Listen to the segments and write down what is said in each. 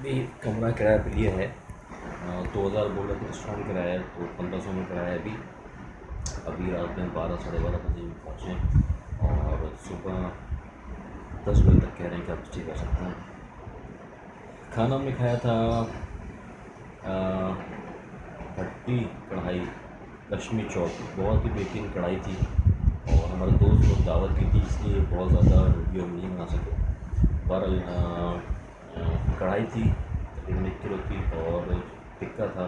अभी कमरा किराया पे लिया है 2000 बोला तो रेस्टोरेंट किराया है, तो 1500 में किराया है। अभी रात में 12 साढ़े 12 बजे पहुँचे और सुबह 10 बजे तक कह रहे हैं कि आप स्टे कर सकते हैं। खाना हमने खाया था भट्टी कढ़ाई लक्ष्मी चौक, बहुत ही बेहतरीन कढ़ाई थी और हमारे दोस्त लोग दावत की थी, इसलिए बहुत ज़्यादा वीडियो नहीं बना सके। बहरहाल कढ़ाई थी तकरीबन 1 किलो की और टिक्का था,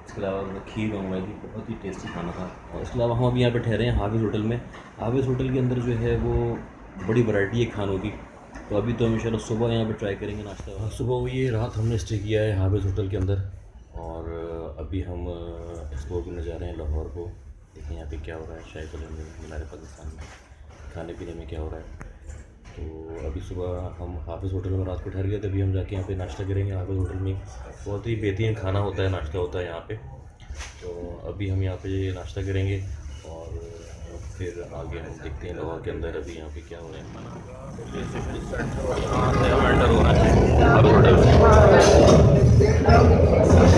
इसके अलावा खीर मंगवाई थी, बहुत ही टेस्टी खाना था। और इसके अलावा हम अभी यहाँ पे ठहरे हैं हाफिज़ होटल में। हाफिज़ होटल के अंदर जो है वो बड़ी वैरायटी है खानों की, तो अभी तो हम इंशाल्लाह सुबह यहाँ पे ट्राई करेंगे नाश्ता। सुबह हुई है, रात हमने स्टे किया है हाफिज़ होटल के अंदर और अभी हम एक्सप्लोर करने जा रहे हैं लाहौर को। देखें यहाँ पे क्या हो रहा है, शाही कॉलोनी में, मीनार पाकिस्तान में खाने पीने में क्या हो रहा है। तो अभी सुबह हम हाफिज़ होटल में रात को ठहर गए थे, अभी हम जाके यहाँ पे नाश्ता करेंगे हाफिज़ होटल में। बहुत ही बेहतरीन खाना होता है, नाश्ता होता है यहाँ पे। तो अभी हम यहाँ पे नाश्ता करेंगे और फिर आगे हम देखते हैं लाहौर के अंदर अभी यहाँ पे क्या हो रहा है। हम एंटर हो रहे हैं हर होटल में,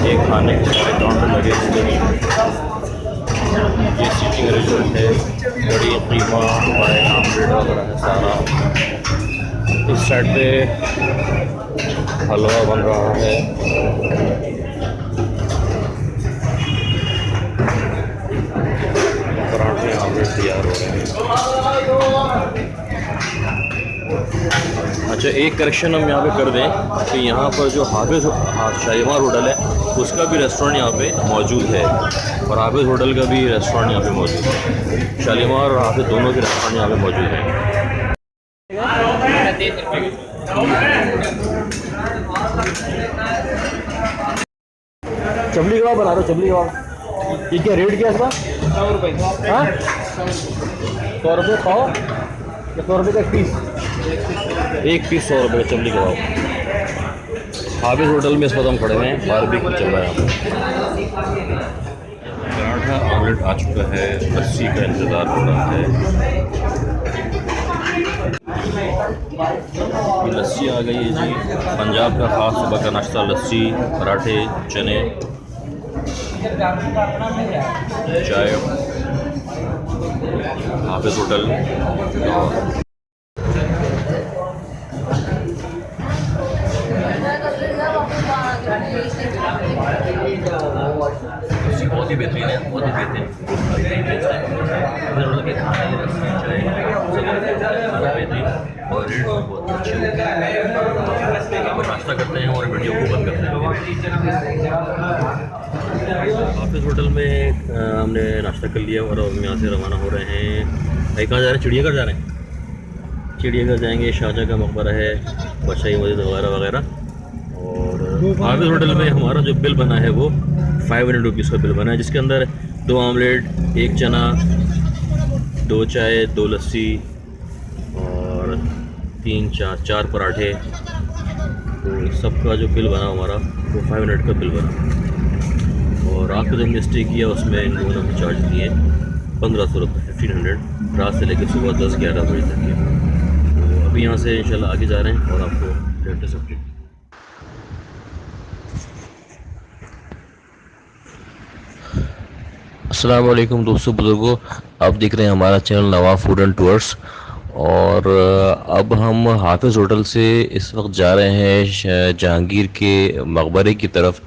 ये खाने के सारे काउंटर लगे हुए हैं। ये सीटिंग अरेंजमेंट है, बड़ी कीमा हमारे आमलेट वगैरह है सारा। इस साइड पे हलवा बन रहा है, पराठे आमलेट तैयार हो रहे हैं। अच्छा, एक करेक्शन हम यहाँ पे कर दें कि यहाँ पर जो हाफिज़ शालीमार होटल है उसका भी रेस्टोरेंट यहाँ पे मौजूद है और हाफिज़ होटल का भी रेस्टोरेंट यहाँ पे मौजूद है। शालीमार और हाफिज़ दोनों के रेस्टोरेंट यहाँ पे मौजूद हैं। चबली कबाब बना दो, चबली कबाब। ये क्या रेट क्या है इसका? 100 रुपये। हाँ, 100 रुपये पाओ या 100 रुपये का एक पीस? एक पीस 100 रुपये का चबली कबाब। हाफिज़ होटल में इस वक्त हम खड़े हुए हैं, बारबेक्यू चल रहा है यहाँ पर। पराठा आमलेट आ चुका है, लस्सी का इंतज़ार हो रहा है। ये लस्सी आ गई है जी, पंजाब का ख़ास सुबह का नाश्ता, लस्सी, पराठे, चने, चाय। हाफिज़ होटल बहुत ही बेहतरीन है, बहुत ही बेहतरीन के खाने खाना बेहतरीन और रेट बहुत अच्छे होते हैं। नाश्ता करते हैं और वीडियो को बंद करते हैं। हाफिज़ होटल में हमने नाश्ता कर लिया और हम यहाँ से रवाना हो रहे हैं। भाई कहाँ जा रहे हैं? चिड़ियाघर जा रहे हैं, चिड़ियाघर जाएंगे, शाहजहाँ का मकबरा है, बादशाही मस्जिद वगैरह वगैरह। और हाफिज़ होटल में हमारा जो बिल बना है वो 500 रुपीज़ का बिल बना है, जिसके अंदर 2 आमलेट, 1 चना, 2 चाय, 2 लस्सी और 4 पराठे। तो सबका जो बिल बना हमारा वो 500 का बिल बना। और रात को जब हमने स्टे किया उसमें इन लोगों ने चार्ज दिए 1500 रुपये, 1500 रात से लेकर सुबह 10-11 बजे तक के। तो अभी यहाँ से इंशाल्लाह आगे जा रहे हैं और आपको लेटेस्ट अपडेट। अस्सलाम वालेकुम दोस्तों बुज़ुर्गों, आप देख रहे हैं हमारा channel Nawab food and tours. और अब हम हाफिज़ होटल से इस वक्त जा रहे हैं जहांगीर के मकबरे की तरफ।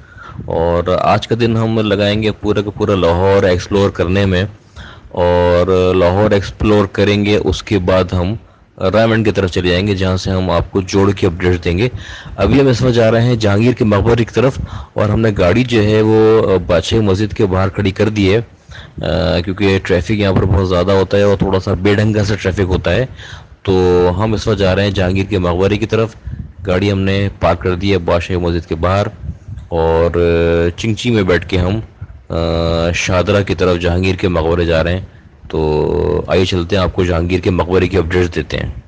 और आज का दिन हम लगाएंगे पूरा का पूरा लाहौर एक्सप्लोर करने में। और लाहौर एक्सप्लोर करेंगे उसके बाद हम रायमंड की तरफ चले जाएंगे, जहां से हम आपको जोड़ के अपडेट देंगे। अभी हम इस वक्त जा रहे हैं जहांगीर के मकबरे की तरफ और हमने गाड़ी जो है वो बादशाही मस्जिद के बाहर खड़ी कर दी है, क्योंकि ट्रैफिक यहाँ पर बहुत ज़्यादा होता है और थोड़ा सा बेढंगा सा ट्रैफिक होता है। तो हम इस वक्त जा रहे हैं जहांगीर के मकबरे की तरफ। गाड़ी हमने पार्क कर दी है बादशाही मस्जिद के बाहर और चिंची में बैठ के हम शादरा की तरफ जहांगीर के मकबरे जा रहे हैं। तो आइए चलते हैं, आपको जहांगीर के मकबरे की अपडेट्स देते हैं।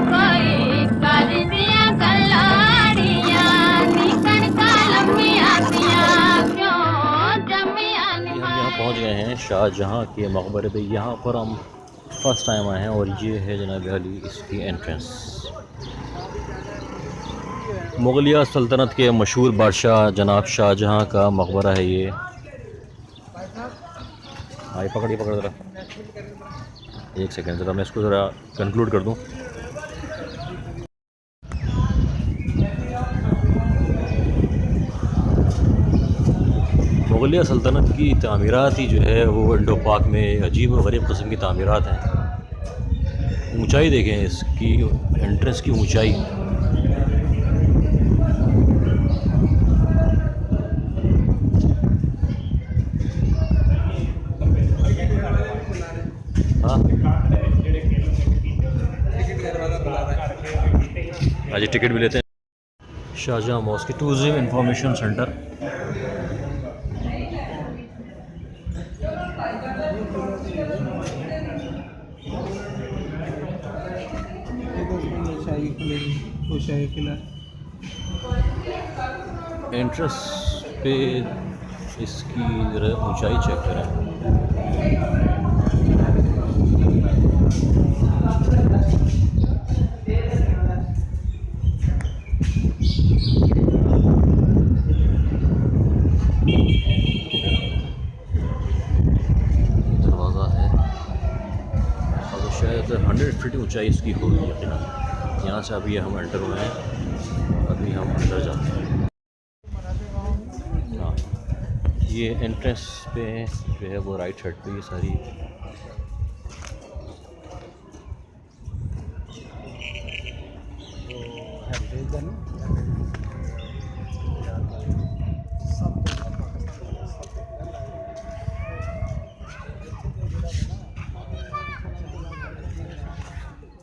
कोई कर दिया कलाड़ियां निकन का शाहजहाँ के मकबरे पे यहाँ पर हम फर्स्ट टाइम आए हैं और ये है जनाब अली इसकी एंट्रेंस। मुग़लिया सल्तनत के मशहूर बादशाह जनाब शाहजहाँ का मकबरा है ये। आई पकड़ ज़रा, एक सेकेंड ज़रा मैं इसको ज़रा कंक्लूड कर दूँ। मुग़लिया सल्तनत की तामीरात ही जो है वो इंडो पाक में अजीब और गरीब किस्म की तामीरात हैं। ऊंचाई देखें इसकी, एंट्रेंस की ऊंचाई। हाँ आज टिकट भी लेते हैं। Shahjahan mosque tourism information centre. Entrance पे इसकी ज़रा ऊंचाई चेक करें। दरवाज़ा है और शायद 100 फीट ऊंचाई इसकी होगी यकीनन। यहाँ से अभी हम एंटर हुए हैं, अभी हम अंदर जाते हैं। हाँ, ये एंट्रेंस पे जो है वो राइट साइड पे ये सारी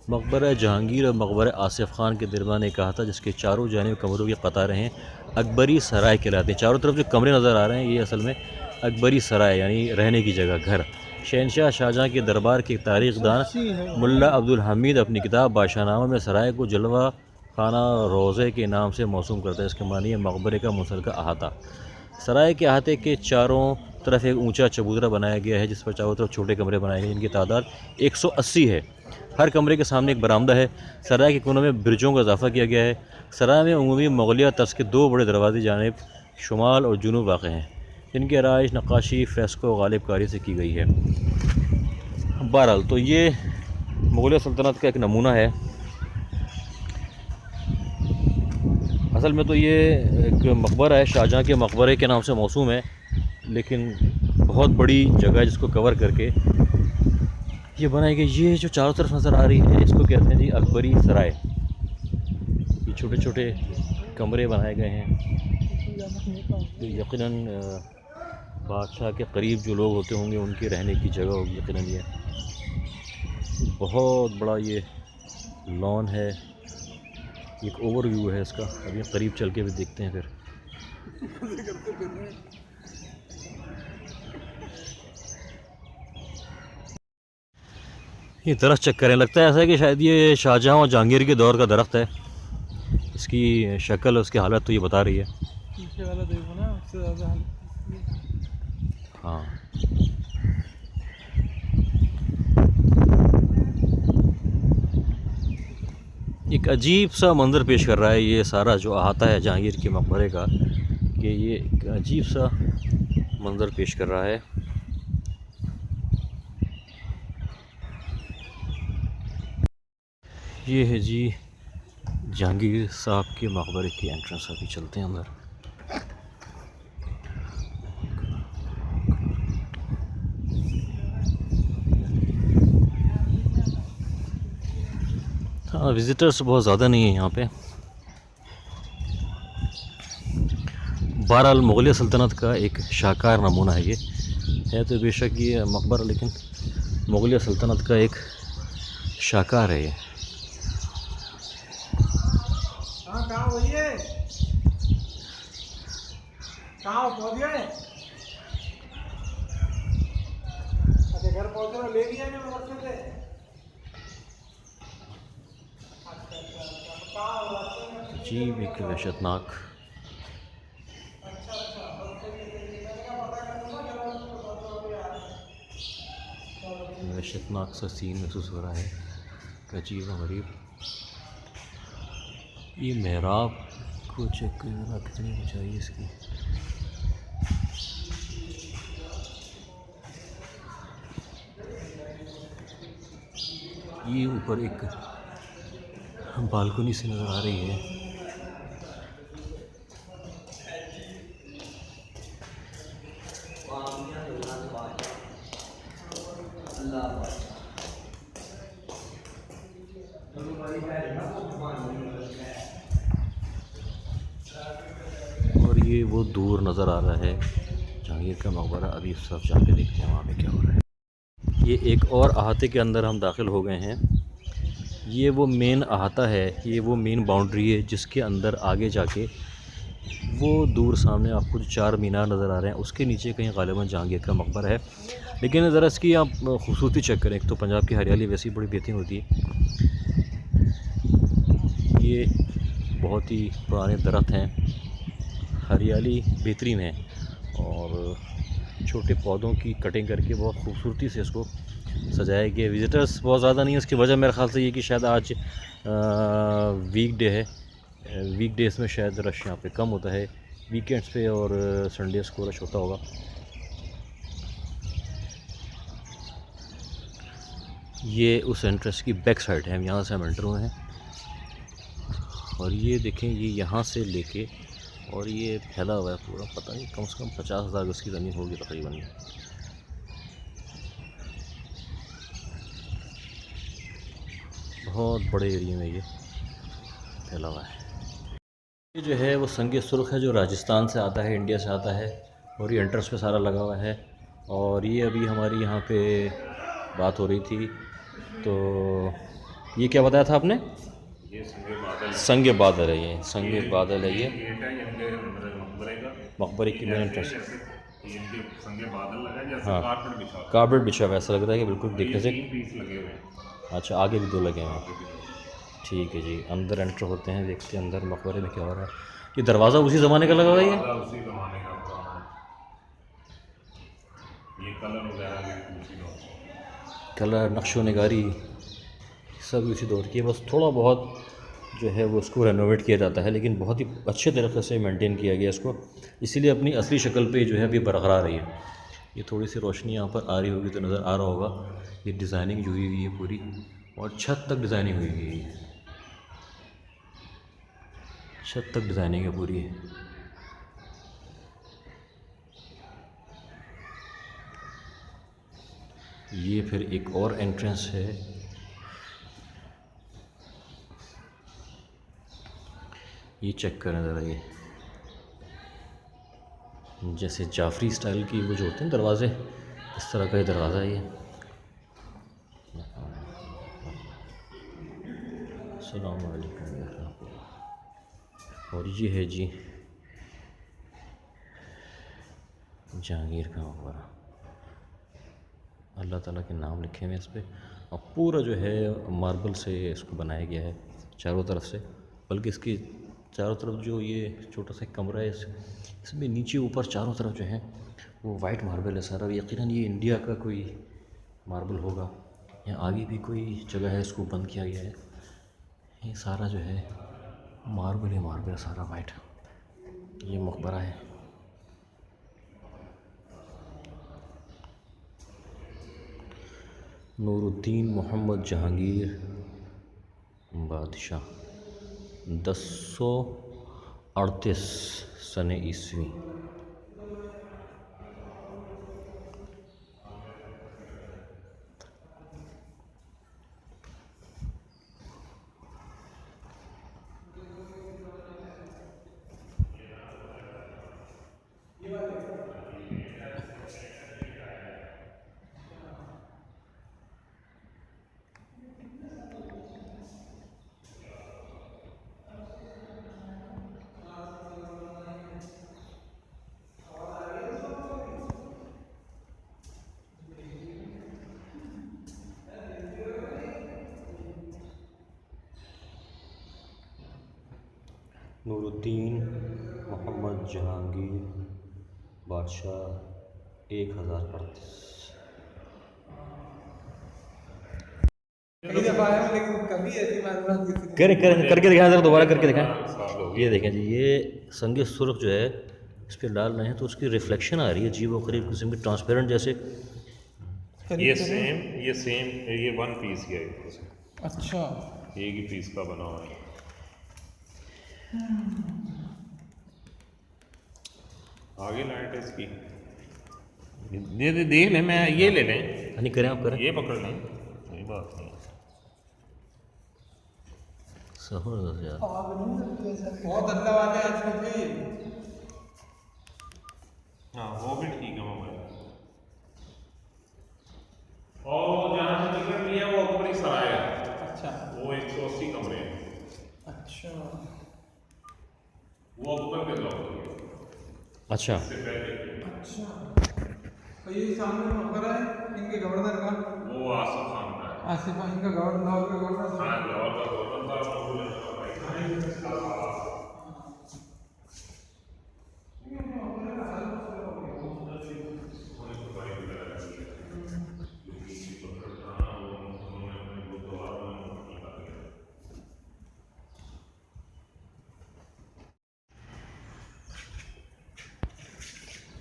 मकबरा जहांगीर और मकबरा आसिफ ख़ान के दरमियान एक कहा था जिसके चारों जानिब कमरों की कतारें हैं, अकबरी सराय कहलाते हैं। चारों तरफ जो कमरे नज़र आ रहे हैं ये असल में अकबरी सराय यानी रहने की जगह, घर। शहनशाह शाहजहाँ के दरबार के तारीख़दान मुल्ला अब्दुल हमीद अपनी किताब बादशाहनामा में सराय को जलवा खाना रोज़े के नाम से मौसूम करता है। इसके मानी है मकबरे का मुसलका अहाता। सराय के अहाते के चारों तरफ एक ऊंचा चबूतरा बनाया गया है जिस पर चारों तरफ छोटे कमरे बनाए गए हैं जिनकी तादाद 180 है। हर कमरे के सामने एक बरामदा है। सराय के कोनों में ब्रिजों का इजाफा किया गया है। सराय में उमूमी मुग़लिया तर्ज के 2 बड़े दरवाजे जानिब शुमाल और जुनूब वाक़ हैं जिनकी आराइश नक्काशी फ़्रेस्को गालिब कारी से की गई है। बहरहाल तो ये मुग़लिया सल्तनत का एक नमूना है। असल में तो ये एक मकबरा है, शाहजहाँ के मकबरे के नाम से मौसूम है, लेकिन बहुत बड़ी जगह जिसको कवर करके ये बनाई गई। ये जो चारों तरफ नज़र आ रही है इसको कहते हैं जी अकबरी सराय। ये छोटे छोटे कमरे बनाए गए हैं। यकीनन बादशाह के करीब जो लोग होते होंगे उनके रहने की जगह होगी यकीनन। ये बहुत बड़ा ये लॉन है, एक ओवरव्यू है इसका। अभी करीब चल के भी देखते हैं फिर। ये दरख्त चेक करें, लगता है ऐसा है कि शायद ये शाहजहाँ और जहांगीर के दौर का दरख्त है। इसकी शक्ल, उसकी हालत तो ये बता रही है। पीछे वाला देखो ना, उससे ज़्यादा। हाँ, एक अजीब सा मंज़र पेश कर रहा है ये सारा जो अहाता है जहांगीर के मकबरे का, कि ये एक अजीब सा मंज़र पेश कर रहा है। ये है जी जहांगीर साहब के मकबरे की एंट्रेंस। अभी चलते हैं अंदर। हाँ, विज़िटर्स बहुत ज़्यादा नहीं है यहाँ पे। बहरहाल मुग़लिया सल्तनत का एक शाहकार नमूना है ये। है तो बेशक ये मकबरा, लेकिन मुग़लिया सल्तनत का एक शाहकार है ये। कहाँ पहुँच गए? अच्छा, घर पहुँचे तो ले लिया ना मदरसे से। अजीब एक वहशतनाक वहशतनाक सा सीन महसूस हो रहा है, अजीब व गरीब। ये मेहराब को चेक करना, कितनी ऊंचाई है इसकी। ये ऊपर एक बालकनी से नज़र आ रही है। और ये वो दूर नज़र आ रहा है जहांगीर का मकबरा। अभी उस तरफ जाके देखते हैं वहाँ पे क्या हो रहा है। ये एक और अहाते के अंदर हम दाखिल हो गए हैं। ये वो मेन अहाता है, ये वो मेन बाउंड्री है जिसके अंदर आगे जाके वो दूर सामने आपको जो 4 मीनार नज़र आ रहे हैं उसके नीचे कहीं गालिबन जहांगीर का मकबरा है। लेकिन ज़रा इसकी आप खूबसूरती चेक करें। एक तो पंजाब की हरियाली वैसी बड़ी बेहतरीन होती है। ये बहुत ही पुराने दरख्त हैं, हरियाली बेहतरीन है और छोटे पौधों की कटिंग करके बहुत खूबसूरती से इसको सजाया गया। विज़िटर्स बहुत ज़्यादा नहीं है, उसकी वजह मेरे ख़्याल से ये कि शायद आज वीक डे है। वीक डेज़ में शायद रश यहाँ पे कम होता है, वीकेंड्स पे और संडेज़ को रश होता होगा। ये उस एंट्रेंस की बैक साइड है, हम यहाँ से हम एंटर हुए हैं। और ये देखें, ये यहाँ से लेके और ये फैला हुआ है पूरा, पता नहीं कम से कम 50,000 गज की ज़मीन होगी तकरीबन। बहुत बड़े एरिया में ये फैला हुआ है। ये जो है वो संगे सुर्ख है, जो राजस्थान से आता है, इंडिया से आता है और ये एंट्रेंस पे सारा लगा हुआ है। और ये अभी हमारी यहाँ पे बात हो रही थी, तो ये क्या बताया था आपने? ये संगे बादल है, ये संगे बादल है। ये गेट है इनके मकबरे का, मकबरे की मेन एंट्रेंस। इनके संगे बादल लगा है, जैसे हाँ, कारपेट बिछा हुआ है। कारपेट बिछा हुआ है, ऐसा लग रहा है कि बिल्कुल ये देखने से। 3 पीस लगे हुए हैं। अच्छा, आगे भी 2 लगे हैं। ठीक है जी, अंदर एंटर होते हैं, देखते हैं अंदर मकबरे में क्या हो रहा है। ये दरवाज़ा उसी ज़माने का लगा हुआ है। दरवाज़ा उसी ज़माने का पुराना है। ये कलर वगैरह भी उसी दौर का। कलर, नक्शो निगारी सब उसी दौर की है। बस थोड़ा बहुत जो है वो उसको रेनोवेट किया जाता है, लेकिन बहुत ही अच्छे तरीके से मेंटेन किया गया इसको, इसीलिए अपनी असली शक्ल पे जो है अभी बरकरार रही है। ये थोड़ी सी रोशनी यहाँ पर आ रही होगी तो नज़र आ रहा होगा। ये डिज़ाइनिंग जो हुई है पूरी, और छत तक डिज़ाइनिंग हुई है, छत तक डिज़ाइनिंग है पूरी। ये फिर एक और एंट्रेंस है। ये चेक करें ज़रा, ये जैसे जाफरी स्टाइल की वो जो होते हैं दरवाज़े, इस तरह का ही दरवाज़ा है ये। अस्सलाम वालेकुम। और ये है जी जहांगीर का मकबरा, अल्लाह ताला के नाम लिखे हुए हैं इस पर। और पूरा जो है मार्बल से इसको बनाया गया है चारों तरफ से, बल्कि इसकी चारों तरफ जो ये छोटा सा कमरा है इसमें नीचे ऊपर चारों तरफ जो है वो वाइट मार्बल है सारा। यकीनन ये इंडिया का कोई मार्बल होगा। यहाँ आगे भी कोई जगह है, इसको बंद किया गया है। ये सारा जो है मार्बल ही मार्बल है, सारा वाइट। ये मकबरा है। नूरुद्दीन मोहम्मद जहांगीर बादशाह, 1038 सने ईस्वी। नूरुद्दीन मोहम्मद जहांगीर बादशाह 1038। दफा आया हूँ, लेकिन कभी ऐसी मालूमात किसी ने करके दिखाएं ज़रा, दोबारा करके दिखाएं। साल हो ये देखें जी, ये संगे सुर्ख जो है इस पर डाल रहे हैं तो उसकी रिफ्लेक्शन आ रही है जी, वो करीब किस्म की ट्रांसपेरेंट जैसे। ये सेम ये वन पीस ही है इसमें। अच्छा, एक ही पीस का बना हुआ है। आगे लाइट है इसकी, देख लें, मैं ये ले लें, नहीं करें, आप करें। ये पकड़ लें, कोई बात नहीं। जबरदस्त यार, बहुत अल्लाह वाले आजकल के। हाँ वो भी ठीक है मोबाइल। और जहाँ से टिकट लिया वो ऊपरी सराय है। अच्छा वो 180 कमरे हैं, अच्छा, वो ऊपर के ब्लॉक है। अच्छा इससे पहले अच्छा। तो ये सामने मकबरा है इनके गवर्नर का, वो आसिफ खान का है। आसिफ खान इनका गवर्नर, लाहौर का गवर्नर था। हाँ, लाहौर का गवर्नर था, मकबूल है उसका भाई।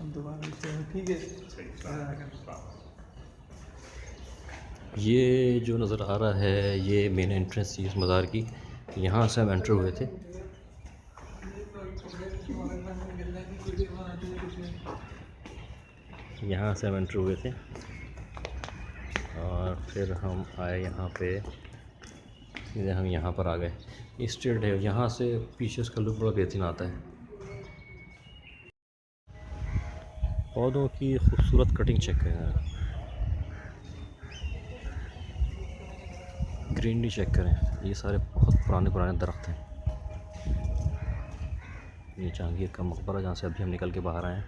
अब दोबारा से ठीक है। ये जो नज़र आ रहा है ये मेन एंट्रेंस थी इस मज़ार की, यहाँ से हम एंटर हुए थे। यहाँ से हम एंटर हुए थे और फिर हम आए यहाँ पे, सीधे हम यहाँ पर आ गए। ये स्ट्रेट है, यहाँ से पीछे उसका लुक बड़ा बेहतरीन आता है। पौधों की खूबसूरत कटिंग चेक करें, ग्रीनरी चेक करें, ये सारे बहुत पुराने दरख्त हैं। ये जहांगीर का मकबरा जहाँ से अभी हम निकल के बाहर आए हैं।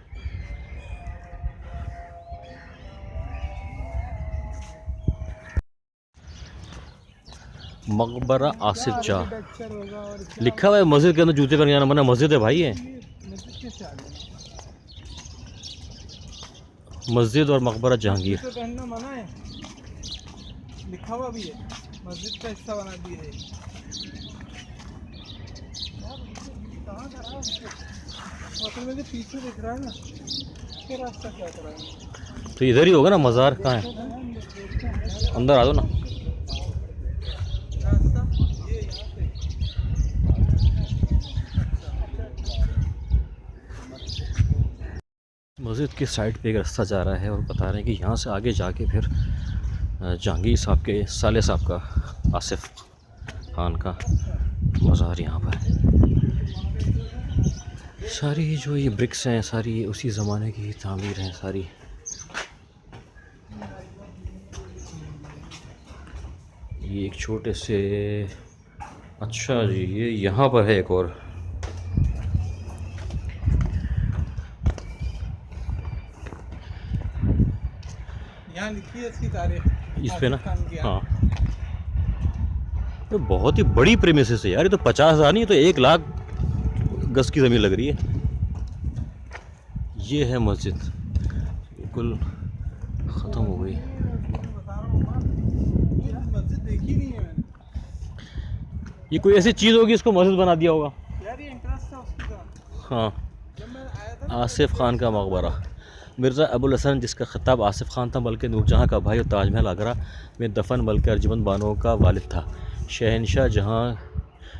मकबरा आसिफ शाह लिखा हुआ है, मस्जिद के अंदर जूते पहन के जाना मना, मस्जिद है भाई, है मस्जिद और मकबरा जहांगीर। तो पहनना मना है, लिखा हुआ भी है, मस्जिद का हिस्सा बना दिया है। होटल में जो पीछे दिख रहा है ना, ये रास्ता क्या कर रहा है? तो इधर ही होगा ना, मज़ार कहाँ है? अंदर आ दो ना। रास्ता ये यहाँ से। मस्जिद के साइड पे एक रास्ता जा रहा है और बता रहे हैं कि यहाँ से आगे जाके फिर जहांगीर साहब के साले साहब का, आसिफ खान का मज़ार यहाँ पर है। सारी जो ये ब्रिक्स हैं सारी उसी ज़माने की तामीर हैं सारी। ये एक छोटे से, अच्छा जी ये यहाँ पर है एक और। यहाँ लिखी है इसकी तारीख इस पे ना, आसिफ खान की। हाँ तो बहुत ही बड़ी प्रेमिसेस है यार, ये तो 50,000 नहीं, तो 1 लाख गज की ज़मीन लग रही है। ये है मस्जिद, बिल्कुल ख़त्म हो गई। मस्जिद देखी नहीं है मैंने ये कोई ऐसी चीज़ होगी इसको मस्जिद बना दिया होगा। यार, ये इंटरेस्ट था उसकी का। हाँ, जब मैं आया था आसिफ खान का मकबरा। मिर्ज़ा अबुल हसन जिसका ख़िताब आसिफ खान था बल्कि नूरजहाँ का भाई और ताजमहल आगरा में दफन बल्कि अर्जुमंद बानो का वालिद था। शहनशाह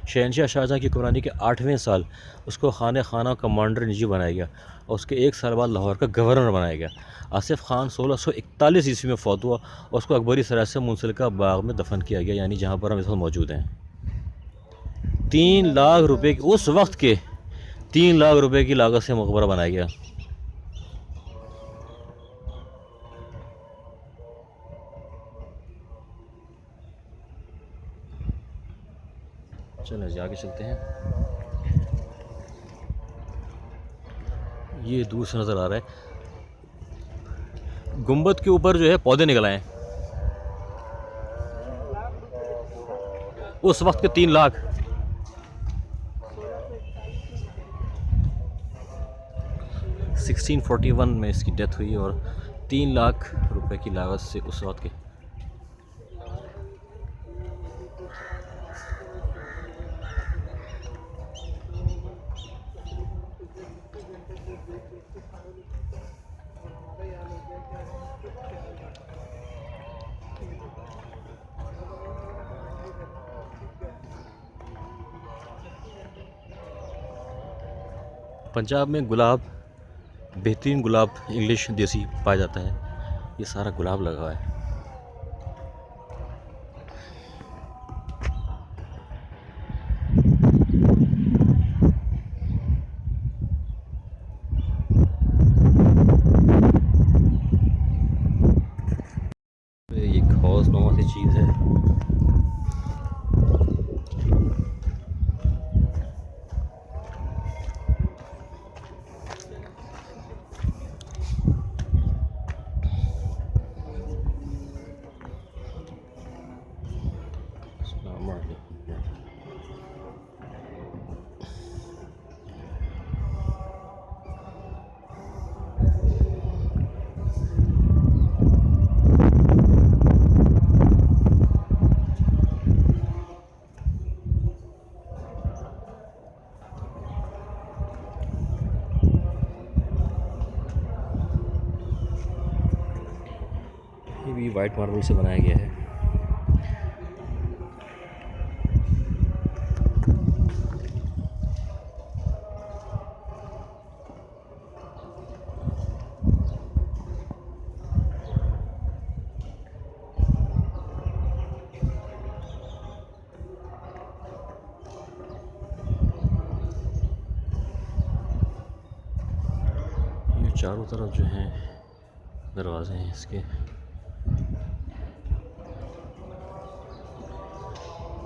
शाहजहाँ की हुक्मरानी के 8वें साल उसको खाना कमांडर निजी बनाया गया और उसके 1 साल बाद लाहौर का गवर्नर बनाया गया। आसिफ खान 1641 ईस्वी में फौत हुआ और उसको अकबरी सराय से मुंसलिका बाग में दफन किया गया, यानी जहाँ पर हम इस वक्त मौजूद हैं। 3 लाख रुपए की, उस वक्त के 3 लाख रुपए की लागत से मकबरा बनाया गया। चलो आगे चलते हैं। ये दूर से नज़र आ रहा है, गुंबद के ऊपर जो है पौधे निकल आए हैं। उस वक्त के 3 लाख। – 1641 में इसकी डेथ हुई और 3 लाख रुपए की लागत से उस वक्त के। पंजाब में गुलाब, बेहतरीन गुलाब इंग्लिश देसी पाया जाता है। ये सारा गुलाब लगा हुआ है। ये हौज नुमा सी चीज़ है। ये भी वाइट मार्बल से बनाया गया है। ये चारों तरफ जो हैं दरवाजे हैं इसके,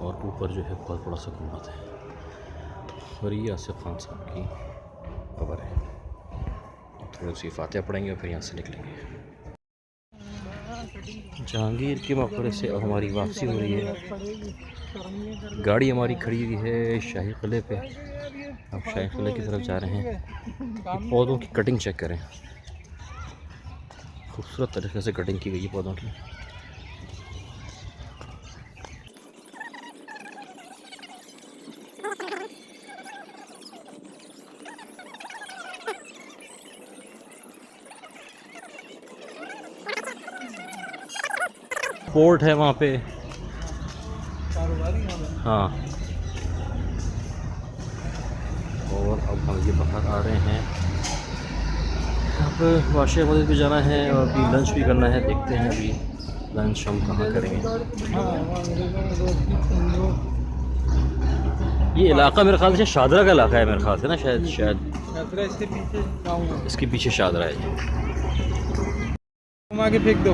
और ऊपर जो है बहुत बड़ा सा गुंबद है। और ये आसिफ खान साहब की कब्र है। थोड़ी सी फातिहा पढ़ेंगे और फिर यहाँ से निकलेंगे। जहांगीर के मकबरे से अब हमारी वापसी हो रही है। गाड़ी हमारी खड़ी हुई है शाही किले पे। अब शाही किले की तरफ जा रहे हैं। पौधों की कटिंग चेक करें, खूबसूरत तरीके से कटिंग की गई है पौधों की। पोर्ट है वहाँ पे। हाँ, और अब हम ये बाहर आ रहे हैं। अब वाशिया मस्जिद भी जाना है और अभी लंच भी करना है। देखते हैं अभी लंच हम कहाँ करेंगे। ये इलाका मेरे ख्याल से शादरा का इलाका है, मेरे ख्याल से ना, शायद इसके पीछे शादरा है। घुमा के फेंक दो।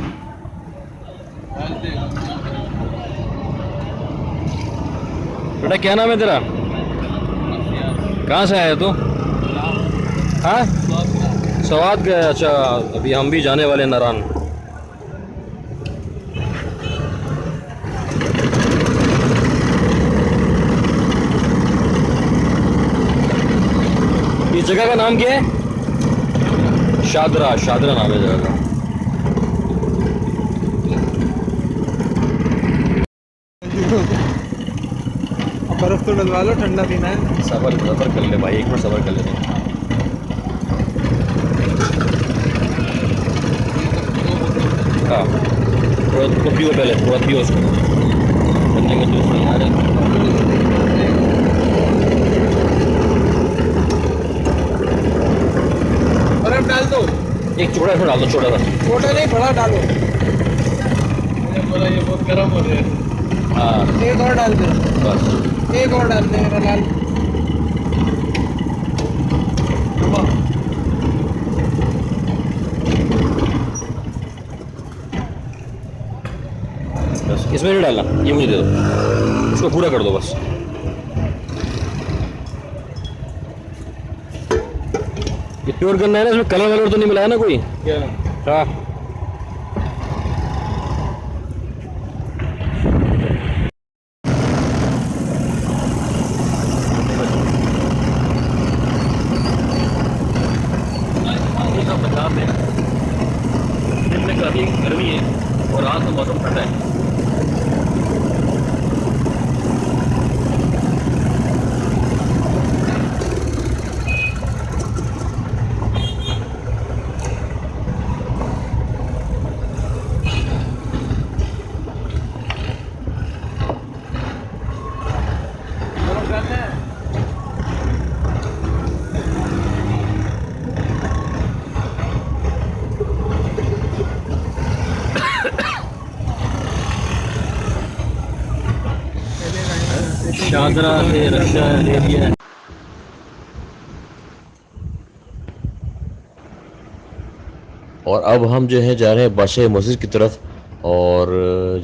बेटा क्या नाम है तेरा? कहाँ से आया तू? हाँ, स्वाद गया। अच्छा, अभी हम भी जाने वाले नारायण। इस जगह का नाम क्या है? शादरा। शादरा नाम है जगह का। बर्फ तो डलवा लो, ठंडा पीना है। सबर कर ले भाई, एक मिनट सबर कर ले। हाँ, थोड़ा पियो पहले, थोड़ा पियो उसको। ठंडे में जूस नहीं आ रहा। बर्फ डाल दो। एक छोटा सा डाल दो, छोटा सा। छोटा नहीं, बड़ा डालो। बोला ये बहुत गर्म हो रहा है। हाँ, एक और डाल दे। बस एक और डाल दे मेरा लाल। बस, इसमें नहीं डालना, ये मुझे दे दो। इसको पूरा कर दो बस। ये प्योर करना है ना, इसमें कलर वलर तो नहीं मिलाया ना कोई? क्या? हाँ, पंजाब में दिन में काफ़ी गर्मी है और रात को मौसम ठंडा है। शाहदरा से रास्ता ले लिया है। और अब हम जो है जा रहे हैं बादशाही मस्जिद की तरफ। और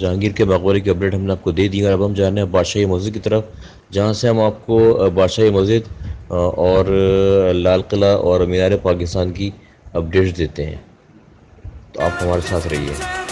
जहांगीर के मकबरे की अपडेट हमने आपको दे दी और अब हम जा रहे हैं बादशाही मस्जिद की तरफ, जहां से हम आपको बादशाही मस्जिद और लाल किला और मीनार पाकिस्तान की अपडेट्स देते हैं। तो आप हमारे साथ रहिए।